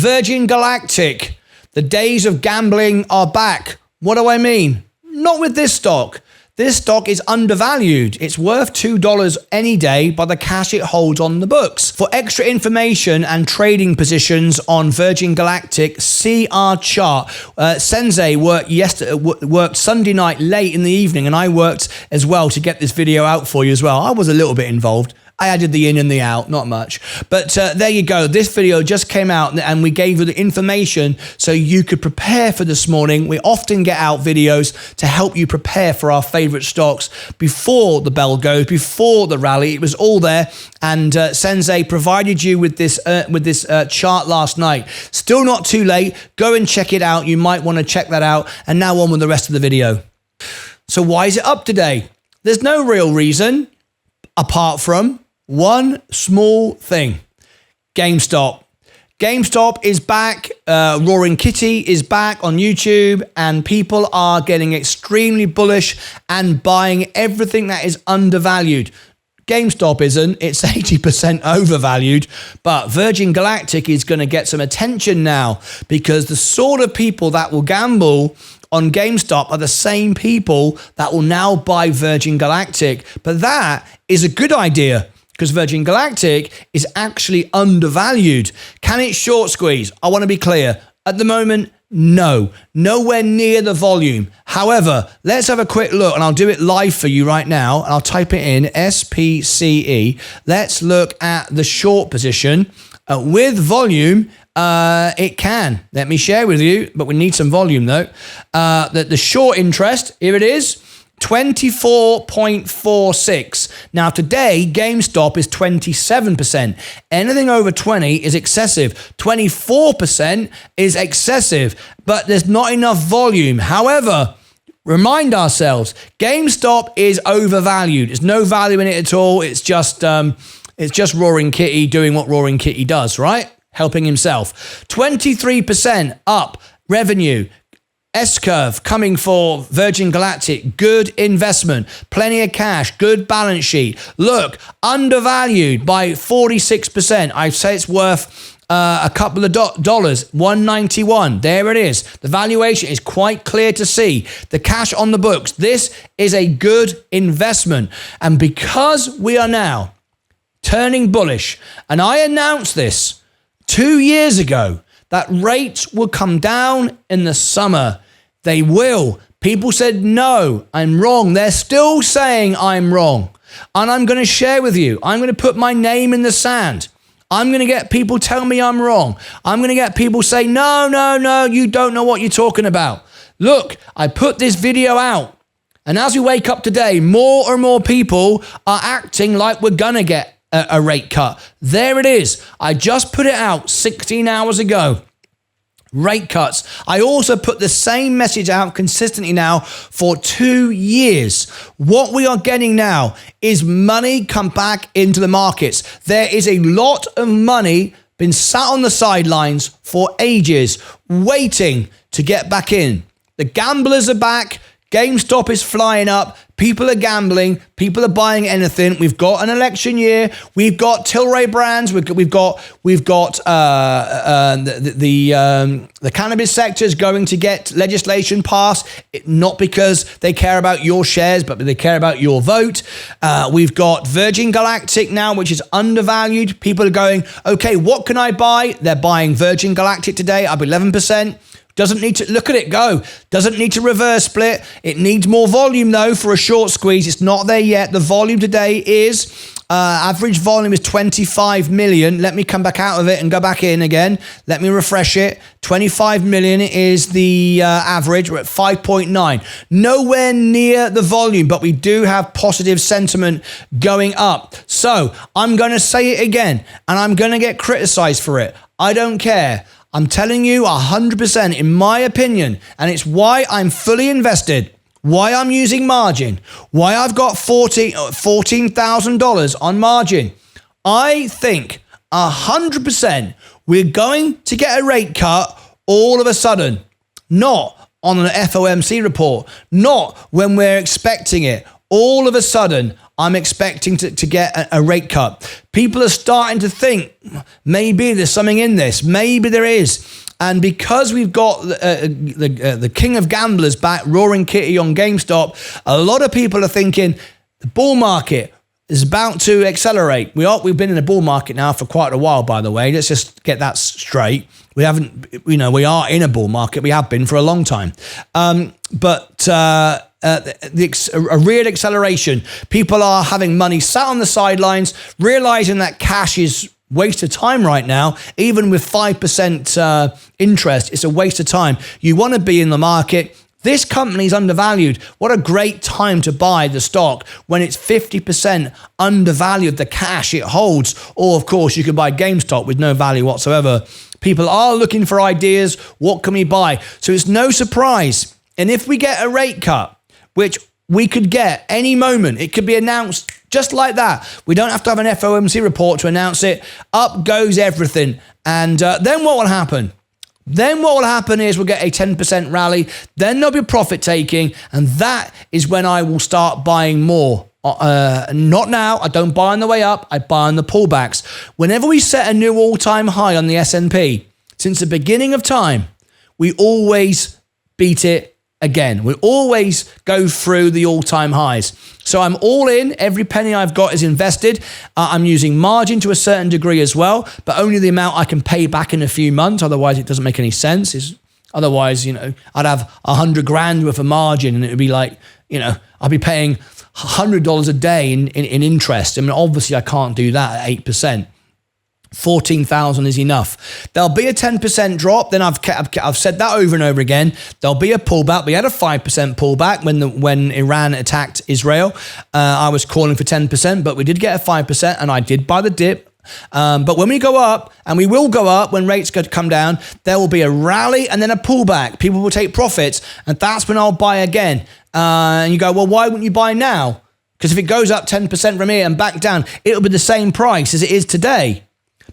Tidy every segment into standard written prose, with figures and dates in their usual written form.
Virgin Galactic. The days of gambling are back. What do I mean? Not with this stock. This stock is undervalued. It's worth $2 any day by the cash it holds on the books. For extra information and trading positions on Virgin Galactic, see our chart. Sensei worked Sunday night late in the evening, and I worked as well to get this video out for you as well. I was a little bit involved. I added the in and the out, not much. But there you go. This video just came out and we gave you the information so you could prepare for this morning. We often get out videos to help you prepare for our favorite stocks before the bell goes, before the rally. It was all there. And Sensei provided you with this chart last night. Still not too late. Go and check it out. You might want to check that out. And now on with the rest of the video. So why is it up today? There's no real reason apart from one small thing. GameStop. GameStop is back. Roaring Kitty is back on YouTube, and people are getting extremely bullish and buying everything that is undervalued. GameStop isn't. It's 80% overvalued, but Virgin Galactic is going to get some attention now because the sort of people that will gamble on GameStop are the same people that will now buy Virgin Galactic. But that is a good idea, because Virgin Galactic is actually undervalued. Can it short squeeze? I want to be clear. At the moment, no. Nowhere near the volume. However, let's have a quick look, and I'll do it live for you right now. I'll type it in, SPCE. Let's look at the short position. With volume, it can. Let me share with you, but we need some volume though. The short interest, here it is. 24.46. Now today, GameStop is 27%. Anything over 20 is excessive. 24% is excessive, but there's not enough volume. However, remind ourselves, GameStop is overvalued. There's no value in it at all. It's just Roaring Kitty doing what Roaring Kitty does, right? Helping himself. 23% up revenue. S-curve coming for Virgin Galactic. Good investment. Plenty of cash. Good balance sheet. Look, undervalued by 46%. I'd say it's worth a couple of dollars. $191. There it is. The valuation is quite clear to see. The cash on the books. This is a good investment. And because we are now turning bullish, and I announced this 2 years ago, that rates will come down in the summer. They will. People said, no, I'm wrong. They're still saying I'm wrong. And I'm going to share with you. I'm going to put my name in the sand. I'm going to get people tell me I'm wrong. I'm going to get people say, no, you don't know what you're talking about. Look, I put this video out. And as we wake up today, more and more people are acting like we're going to get a rate cut. There it is. I just put it out 16 hours ago. Rate cuts. I also put the same message out consistently now for 2 years. What we are getting now is money come back into the markets. There is a lot of money been sat on the sidelines for ages, waiting to get back in. The gamblers are back. GameStop is flying up. People are gambling. People are buying anything. We've got an election year. We've got Tilray Brands. We've got the cannabis sector is going to get legislation passed, not because they care about your shares, but they care about your vote. We've got Virgin Galactic now, which is undervalued. People are going, okay, what can I buy? They're buying Virgin Galactic today, up 11%. Doesn't need to, look at it go. Doesn't need to reverse split. It needs more volume though for a short squeeze. It's not there yet. The volume today is, average volume is 25 million. Let me come back out of it and go back in again. Let me refresh it. 25 million is the average. We're at 5.9. Nowhere near the volume, but we do have positive sentiment going up. So I'm going to say it again, and I'm going to get criticized for it. I don't care. I'm telling you 100% in my opinion, and it's why I'm fully invested, why I'm using margin, why I've got $14,000 on margin. I think 100% we're going to get a rate cut all of a sudden, not on an FOMC report, not when we're expecting it. All of a sudden, I'm expecting to get a rate cut. People are starting to think maybe there's something in this. Maybe there is. And because we've got the king of gamblers back, Roaring Kitty on GameStop, a lot of people are thinking the bull market is about to accelerate. We've been in a bull market now for quite a while, by the way. Let's just get that straight. We are in a bull market. We have been for a long time. But a real acceleration. People are having money sat on the sidelines, realizing that cash is waste of time right now. Even with 5% interest, it's a waste of time. You want to be in the market. This company is undervalued. What a great time to buy the stock when it's 50% undervalued, the cash it holds. Or, of course, you could buy GameStop with no value whatsoever. People are looking for ideas. What can we buy? So it's no surprise. And if we get a rate cut, which we could get any moment, it could be announced just like that. We don't have to have an FOMC report to announce it. Up goes everything. And then what will happen? Then what will happen is we'll get a 10% rally. Then there'll be profit taking. And that is when I will start buying more. Not now. I don't buy on the way up. I buy on the pullbacks. Whenever we set a new all-time high on the S&P, since the beginning of time, we always beat it again. We always go through the all-time highs. So I'm all in. Every penny I've got is invested. I'm using margin to a certain degree as well, but only the amount I can pay back in a few months. Otherwise, it doesn't make any sense. Otherwise, I'd have 100 grand worth of margin, and it would be like, I'd be paying $100 a day in interest. I mean, obviously, I can't do that at 8%. 14,000 is enough. There'll be a 10% drop. Then I've said that over and over again. There'll be a pullback. We had a 5% pullback when Iran attacked Israel. I was calling for 10%, but we did get a 5%, and I did buy the dip. But when we go up, and we will go up when rates come down, there will be a rally and then a pullback. People will take profits, and that's when I'll buy again. And you go, well, why wouldn't you buy now? Because if it goes up 10% from here and back down, it'll be the same price as it is today.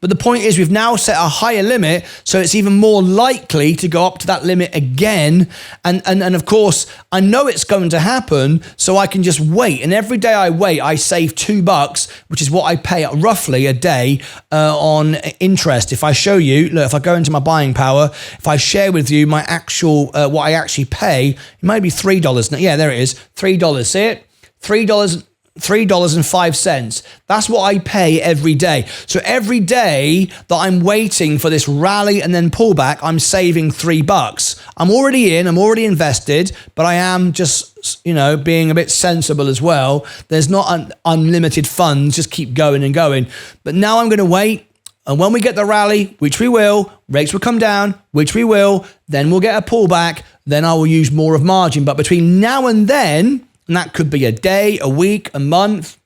But the point is, we've now set a higher limit, so it's even more likely to go up to that limit again. And of course, I know it's going to happen, so I can just wait. And every day I wait, I save $2, which is what I pay roughly a day on interest. If I show you, look, if I go into my buying power, if I share with you my actual, what I actually pay, it might be $3. Yeah, there it is, $3. See it? $3.05. That's what I pay every day. So every day that I'm waiting for this rally and then pullback, I'm saving $3. I'm already in, I'm already invested, but I am just, being a bit sensible as well. There's not unlimited funds, just keep going and going. But now I'm going to wait. And when we get the rally, which we will, rates will come down, which we will, then we'll get a pullback. Then I will use more of margin. But between now and then, and that could be a day, a week, a month,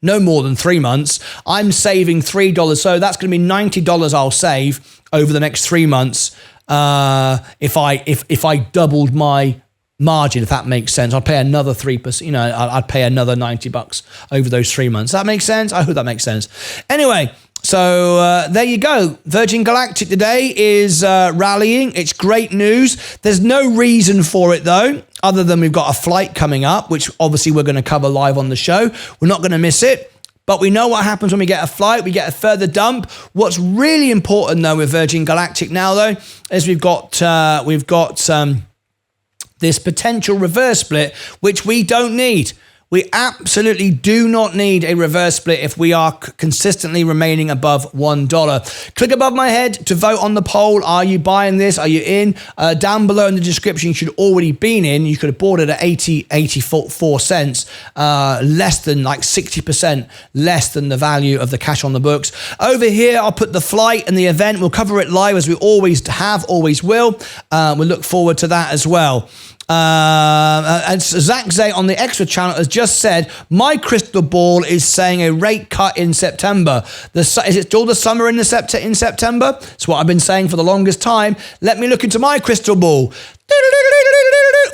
no more than 3 months, I'm saving $3. So that's going to be $90 I'll save over the next 3 months if I doubled my margin, if that makes sense. I'd pay another 3%, I'd pay another $90 over those 3 months. That makes sense? I hope that makes sense. Anyway, so there you go. Virgin Galactic today is rallying. It's great news. There's no reason for it, though, other than we've got a flight coming up, which obviously we're going to cover live on the show. We're not going to miss it. But we know what happens when we get a flight. We get a further dump. What's really important, though, with Virgin Galactic now, though, is we've got this potential reverse split, which we don't need. We absolutely do not need a reverse split if we are consistently remaining above $1. Click above my head to vote on the poll. Are you buying this? Are you in? Down below in the description, you should already been in. You could have bought it at 84 cents, less than like 60% less than the value of the cash on the books. Over here, I'll put the flight and the event. We'll cover it live as we always have, always will. We'll look forward to that as well. And Zach Zay on the extra channel has just said, my crystal ball is saying a rate cut in September. Is it still the summer in September? It's what I've been saying for the longest time. Let me look into my crystal ball.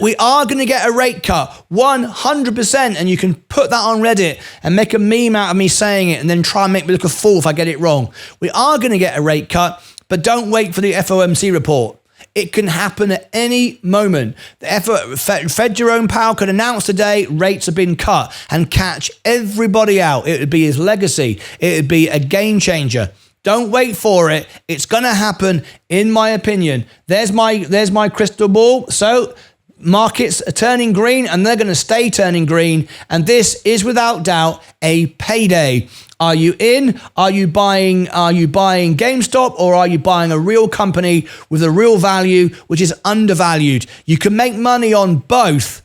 We are going to get a rate cut, 100%. And you can put that on Reddit and make a meme out of me saying it and then try and make me look a fool if I get it wrong. We are going to get a rate cut, but don't wait for the FOMC report. It can happen at any moment. Fed Jerome Powell could announce today rates have been cut and catch everybody out. It would be his legacy. It would be a game changer. Don't wait for it. It's going to happen, in my opinion. There's my crystal ball. So markets are turning green, and they're going to stay turning green. And this is without doubt a payday. Are you in? Are you buying GameStop, or are you buying a real company with a real value, which is undervalued? You can make money on both,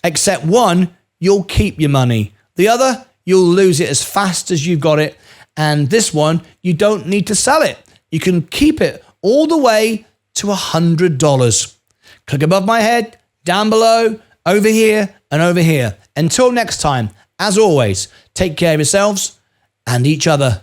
except one, you'll keep your money. The other, you'll lose it as fast as you've got it. And this one, you don't need to sell it. You can keep it all the way to $100. Click above my head, down below, over here, and over here. Until next time, as always, take care of yourselves and each other.